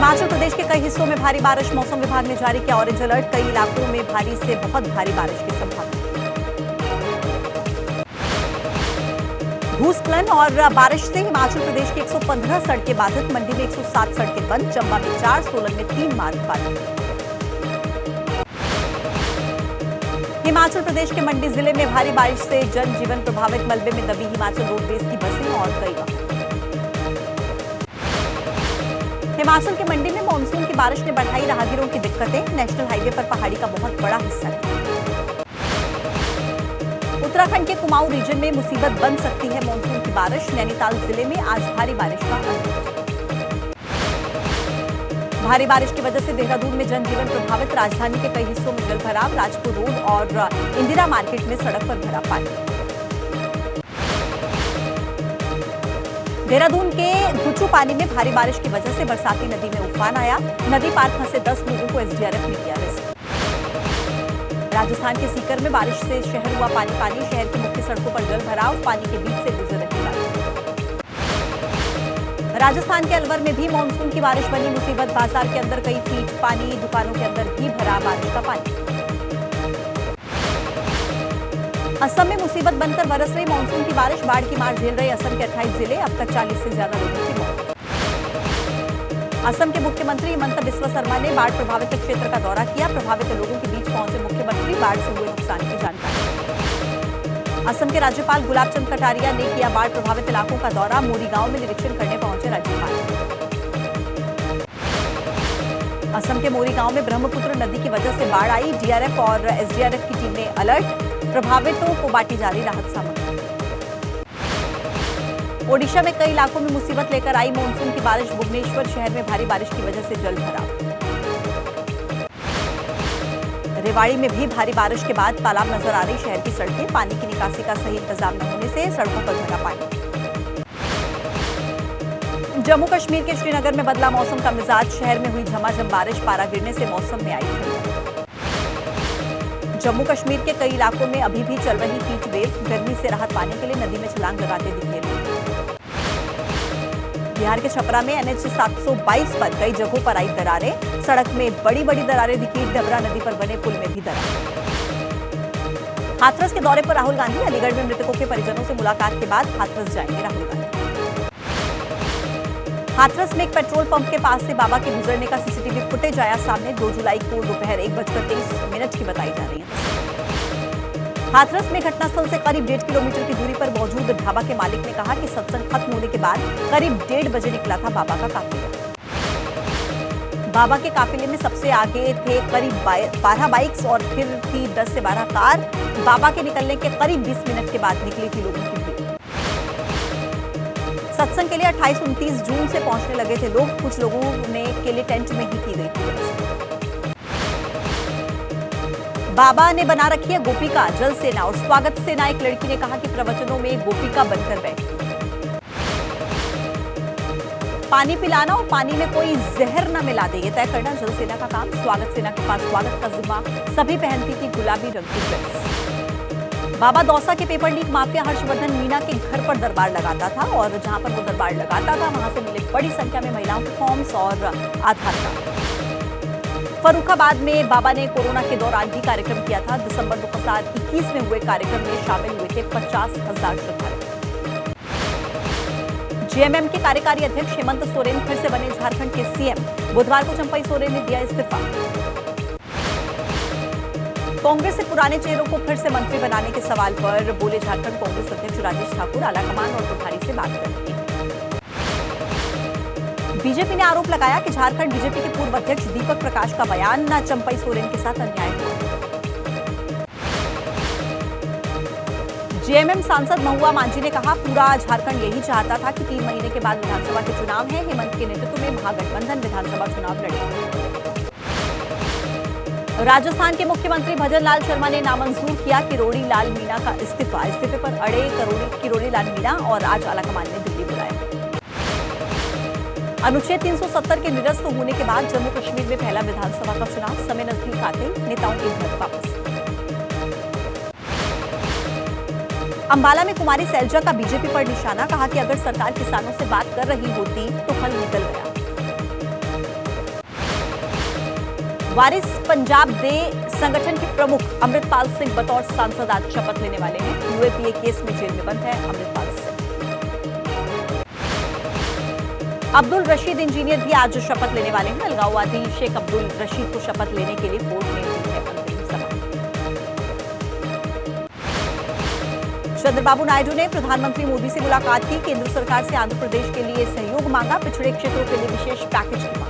हिमाचल प्रदेश के कई हिस्सों में भारी बारिश। मौसम विभाग ने जारी किया ऑरेंज अलर्ट। कई इलाकों में भारी से बहुत भारी बारिश की संभावना। भूस्खलन और बारिश से हिमाचल प्रदेश की 115 सड़कें बाधित। मंडी में 107 सड़कें बंद। चंबा में 4, सोलन में 3 मार्ग बाधित। हिमाचल प्रदेश के मंडी जिले में भारी बारिश से जनजीवन प्रभावित। मलबे में दबी हिमाचल रोडवेज की बसें और कई वाहन। हिमाचल के मंडी में मानसून की बारिश ने बढ़ाई राहगीरों की दिक्कतें। नेशनल हाईवे पर पहाड़ी का बहुत बड़ा हिस्सा है। उत्तराखंड के कुमाऊं रीजन में मुसीबत बन सकती है मानसून की बारिश। नैनीताल जिले में आज भारी बारिश का अलर्ट। भारी बारिश की वजह से देहरादून में जनजीवन प्रभावित। राजधानी के कई हिस्सों में जलभराव। राजपुर रोड और इंदिरा मार्केट में सड़क पर भरा पानी। देहरादून के गुच्चू पानी में भारी बारिश की वजह से बरसाती नदी में उफान आया। नदी पार फंसे 10 लोगों को एसडीआरएफ ने किया रेस्क्यू। राजस्थान के सीकर में बारिश से शहर हुआ पानी पानी। शहर की मुख्य सड़कों पर जलभराव। पानी के बीच से गुजर रही गाड़ी। राजस्थान के अलवर में भी मानसून की बारिश बनी मुसीबत। बाजार के अंदर कई फीट पानी। दुकानों के अंदर भी भरा बारिश का पानी। असम में मुसीबत बनकर बरस रही मानसून की बारिश। बाढ़ की मार झेल रहे असम के 28 जिले। अब तक 40 से ज्यादा लोगों की मौत। असम के मुख्यमंत्री हिमंता बिस्वा शर्मा ने बाढ़ प्रभावित क्षेत्र का दौरा किया। प्रभावित लोगों के बीच पहुंचे मुख्यमंत्री। बाढ़ से हुए नुकसान की जानकारी। असम के राज्यपाल गुलाब चंद कटारिया ने किया बाढ़ प्रभावित इलाकों का दौरा। मोरी गांव में निरीक्षण करने पहुंचे राज्यपाल। असम के मोरी गांव में ब्रह्मपुत्र नदी की वजह से बाढ़ आई। डीआरएफ और एसडीआरएफ की टीम ने अलर्ट। प्रभावितों को बांटी जा रही राहत सामग्री। ओडिशा में कई इलाकों में मुसीबत लेकर आई मानसून की बारिश। भुवनेश्वर शहर में भारी बारिश की वजह से जलभराव। रेवाड़ी में भी भारी बारिश के बाद तालाब नजर आ रही शहर की सड़कें। पानी की निकासी का सही इंतजाम न होने से सड़कों पर भरा पानी। जम्मू कश्मीर के श्रीनगर में बदला मौसम का मिजाज। शहर में हुई झमाझम बारिश। पारा गिरने से मौसम में आई ठंडक। जम्मू कश्मीर के कई इलाकों में अभी भी चल रही हीट वेव। गर्मी से राहत पाने के लिए नदी में छलांग लगाते दिखे लोग। बिहार के छपरा में एनएच 722 पर कई जगहों पर आई दरारें। सड़क में बड़ी बड़ी दरारें दिखी। डबरा नदी पर बने पुल में भी दरार। हाथरस के दौरे पर राहुल गांधी। अलीगढ़ में मृतकों के परिजनों से मुलाकात के बाद हाथरस जाएंगे राहुल गांधी। हाथरस में एक पेट्रोल पंप के पास से बाबा के गुजरने का सीसीटीवी फुटेज आया सामने। 2 जुलाई को दोपहर 1:23 की बताई जा रही है। हाथरस में घटनास्थल से करीब 1.5 किलोमीटर की दूरी पर मौजूद ढाबा के मालिक ने कहा कि सत्संग खत्म होने के बाद करीब 1:30 बजे निकला था बाबा का काफिला। बाबा के काफिले में सबसे आगे थे करीब 12 बाइक्स और फिर थी 10 से 12 कार। बाबा के निकलने के करीब 20 मिनट के बाद निकली थी लोगों की भीड़। सत्संग के लिए 28-29 जून से पहुंचने लगे थे लोग। कुछ लोगों ने के लिए टेंट में ही की गई थी व्यवस्था। बाबा ने बना रखी है गोपिका जल सेना और स्वागत सेना। एक लड़की ने कहा कि प्रवचनों में गोपिका बनकर बैठी। पानी पिलाना और पानी में कोई जहर न मिला दे, ये तय करना जल सेना का काम। स्वागत सेना के पास स्वागत का जिम्मा। सभी पहनती थी गुलाबी रंग की ड्रेस। बाबा दौसा के paper leak mafia Harshvardhan Meena के घर पर दरबार लगाता था और जहां पर वो दरबार लगाता था वहां से मिले बड़ी संख्या में महिलाओं के फॉर्म्स और आधार कार्ड। फर्रुखाबाद में बाबा ने कोरोना के दौरान भी कार्यक्रम किया था। दिसंबर 2021 में हुए कार्यक्रम में शामिल हुए थे 50,000 श्रद्धालु। जेएमएम के कार्यकारी अध्यक्ष हेमंत सोरेन फिर से बने झारखंड के सीएम। बुधवार को चंपई सोरेन ने दिया इस्तीफा। कांग्रेस से पुराने चेहरों को फिर से मंत्री बनाने के सवाल पर बोले झारखंड कांग्रेस अध्यक्ष राजेश ठाकुर। आलाकमान और प्रभारी से बात करेंगे। बीजेपी ने आरोप लगाया कि झारखंड बीजेपी के पूर्व अध्यक्ष दीपक प्रकाश का बयान न चंपई सोरेन के साथ अन्याय हुआ। जेएमएम सांसद महुआ मांझी ने कहा पूरा झारखंड यही चाहता था कि 3 महीने के बाद विधानसभा के चुनाव है। हेमंत के नेतृत्व में महागठबंधन विधानसभा चुनाव लड़ेगा। राजस्थान के मुख्यमंत्री भजन लाल शर्मा ने नामंजूर किया किरोड़ी लाल मीणा का इस्तीफा। इस्तीफे पर अड़े किरोड़ी लाल मीणा और आज आलाकमान ने दिल्ली बुलाया। अनुच्छेद 370 के निरस्त होने के बाद जम्मू कश्मीर में पहला विधानसभा का चुनाव। समय नजदीक आते नेताओं के घर वापस। अंबाला में कुमारी सैलजा का बीजेपी पर निशाना। कहा कि अगर सरकार किसानों से बात कर रही होती तो हल निकल गया। वारिस पंजाब दे संगठन के प्रमुख अमृतपाल सिंह बतौर सांसद आज शपथ लेने वाले हैं। यूएपीए केस में जेल में बंद है अमृतपाल सिंह। अब्दुल रशीद इंजीनियर भी आज शपथ लेने वाले हैं। अलगाववादी शेख अब्दुल रशीद को शपथ लेने के लिए कोर्ट ने दी है अंतरिम समय। चंद्रबाबू नायडू ने प्रधानमंत्री मोदी से मुलाकात की। केंद्र सरकार से आंध्र प्रदेश के लिए सहयोग मांगा। पिछड़े क्षेत्रों के लिए विशेष पैकेज की मांग।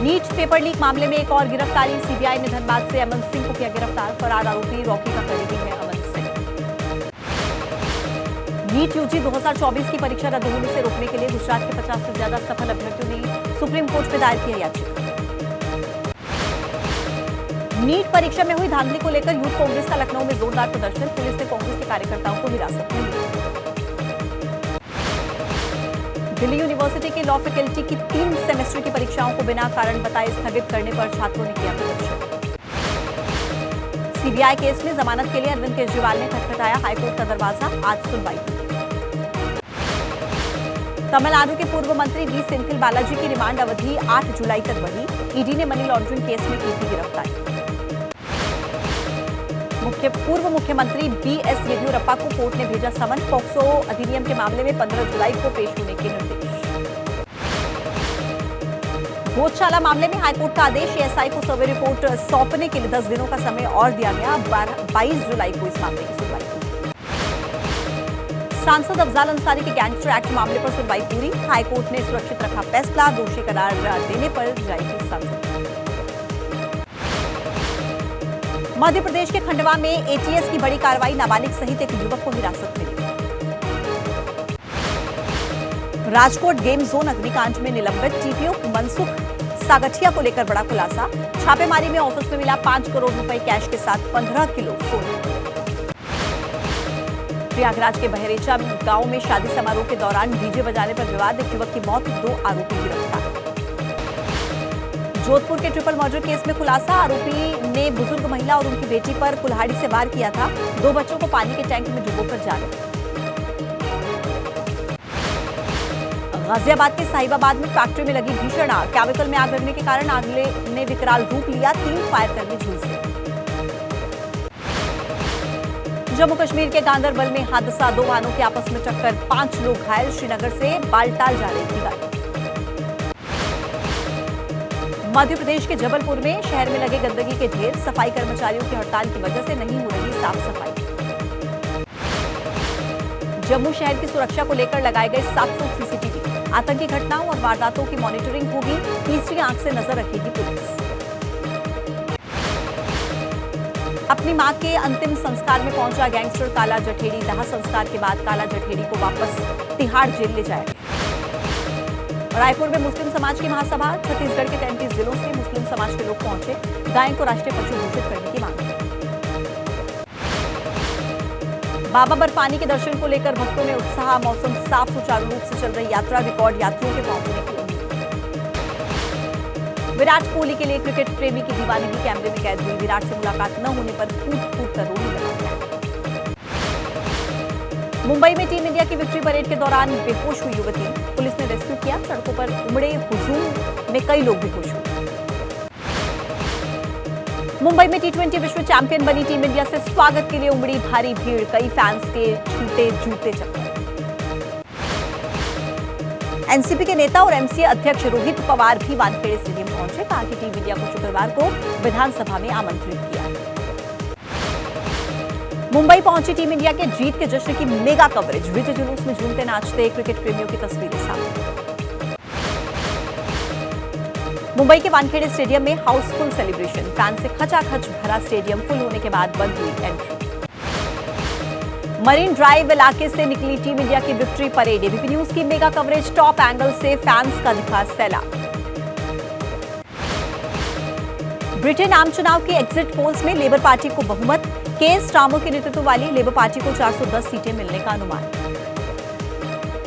नीट पेपर लीक मामले में एक और गिरफ्तारी। सीबीआई ने धनबाद से अमन सिंह को किया गिरफ्तार। फरार आरोपी रॉकी का करीबी है अमन सिंह। नीट यूजी 2024 की परीक्षा रद्द होने से रोकने के लिए गुजरात के 50 से ज्यादा सफल अभ्यर्थियों ने सुप्रीम कोर्ट में दायर किया याचिका। नीट परीक्षा में हुई धांधली को लेकर यूथ कांग्रेस का लखनऊ में जोरदार प्रदर्शन। पुलिस ने कांग्रेस के कार्यकर्ताओं को हिरासत में लिया। दिल्ली यूनिवर्सिटी की लॉ फैकल्टी की 3 सेमेस्टर की परीक्षाओं को बिना कारण बताए स्थगित करने पर छात्रों ने किया प्रदर्शन। सीबीआई केस में जमानत के लिए अरविंद केजरीवाल ने खटखटाया हाईकोर्ट का दरवाजा। आज सुनवाई। तमिलनाडु के पूर्व मंत्री वी सेंथिल बालाजी की रिमांड अवधि 8 जुलाई तक बढ़ी। ईडी ने मनी लॉन्ड्रिंग केस में की थी गिरफ्तारी। पूर्व मुख्यमंत्री बीएस येदियुरप्पा को कोर्ट ने भेजा समन। पॉक्सो अधिनियम के मामले में 15 जुलाई को पेश होने के निर्देश। गौशाला मामले में हाईकोर्ट का आदेश। एएसआई को सर्वे रिपोर्ट सौंपने के लिए 10 दिनों का समय और दिया गया। 22 जुलाई को इस मामले की सुनवाई हुई। सांसद अफजाल अंसारी के गैंगस्टर एक्ट मामले पर सुनवाई पूरी। हाईकोर्ट ने सुरक्षित रखा फैसला। दोषी करार देने पर जाएगी सांसद। मध्य प्रदेश के खंडवा में एटीएस की बड़ी कार्रवाई। नाबालिग सहित एक युवक को हिरासत में लिया। राजकोट गेम जोन अग्निकांड में निलंबित टीपीओ मनसुख सागठिया को लेकर बड़ा खुलासा। छापेमारी में ऑफिस में मिला 5 करोड़ रुपए कैश के साथ 15 किलो सोना। प्रयागराज के बहरेचा गांव में शादी समारोह के दौरान डीजे बजाने पर विवाद। एक युवक की मौत। 2 आरोपी गिरफ्तार। जोधपुर के ट्रिपल मर्डर केस में खुलासा। आरोपी ने बुजुर्ग महिला और उनकी बेटी पर कुल्हाड़ी से वार किया था। 2 बच्चों को पानी के टैंक में डुबोकर जान। गाजियाबाद के साहिबाबाद में फैक्ट्री में लगी भीषण आग। केमिकल में आग लगने के कारण आग ने विकराल रूप लिया। 3 फायरकर्मी झुलसे। जम्मू कश्मीर के गांदरबल में हादसा। 2 वाहनों की आपस में टक्कर। 5 लोग घायल। श्रीनगर से बालटाल जा रही थी गाड़ी। मध्य प्रदेश के जबलपुर में शहर में लगे गंदगी के ढेर। सफाई कर्मचारियों की हड़ताल की वजह से नहीं हो रही साफ सफाई। जम्मू शहर की सुरक्षा को लेकर लगाए गए 700 सीसीटीवी। आतंकी घटनाओं और वारदातों की मॉनिटरिंग होगी। तीसरी आंख से नजर रखेगी पुलिस। अपनी मां के अंतिम संस्कार में पहुंचा गैंगस्टर काला जठेड़ी। दाह संस्कार के बाद काला जठेड़ी को वापस तिहाड़ जेल ले जाया गया। रायपुर में मुस्लिम समाज की महासभा। छत्तीसगढ़ के 33 जिलों से मुस्लिम समाज के लोग पहुंचे। गाय को राष्ट्रीय पशु घोषित करने की मांग की। बाबा बर्फानी के दर्शन को लेकर भक्तों में उत्साह। मौसम साफ। सुचारू रूप से चल रही यात्रा। रिकॉर्ड यात्रियों के पहुंचने की उम्मीद। विराट कोहली के लिए क्रिकेट प्रेमी की दीवानगी कैमरे में कैद हुई। विराट से मुलाकात न होने पर कूद कर रोने लगा। मुंबई में टीम इंडिया की विक्ट्री परेड के दौरान बेहोश हुई युवती। पुलिस ने रेस्क्यू किया। सड़कों पर उमड़े हुजूम में कई लोग बेहोश हुए। मुंबई में टी20 विश्व चैंपियन बनी टीम इंडिया से स्वागत के लिए उमड़ी भारी भीड़। कई फैंस के छूटे जूते चक्कर। एनसीपी के नेता और एमसीए अध्यक्ष रोहित पवार भी वानखेड़े स्टेडियम पहुंचे। कहा कि टीम इंडिया को शुक्रवार को विधानसभा में आमंत्रित किया। मुंबई पहुंची टीम इंडिया के जीत के जश्न की मेगा कवरेज। विजय जुलूस में झूमते नाचते क्रिकेट प्रेमियों की तस्वीरें सामने। मुंबई के वानखेड़े स्टेडियम में हाउसफुल सेलिब्रेशन। फैन से खचाखच भरा स्टेडियम। फुल होने के बाद बंद हुई एंट्री। मरीन ड्राइव इलाके से निकली टीम इंडिया की विक्ट्री परेड। एबीपी न्यूज की मेगा कवरेज। टॉप एंगल से फैंस का दिखा सैलाब। ब्रिटेन आम चुनाव के एग्जिट पोल्स में लेबर पार्टी को बहुमत। केस स्टार्मर के नेतृत्व वाली लेबर पार्टी को 410 सीटें मिलने का अनुमान।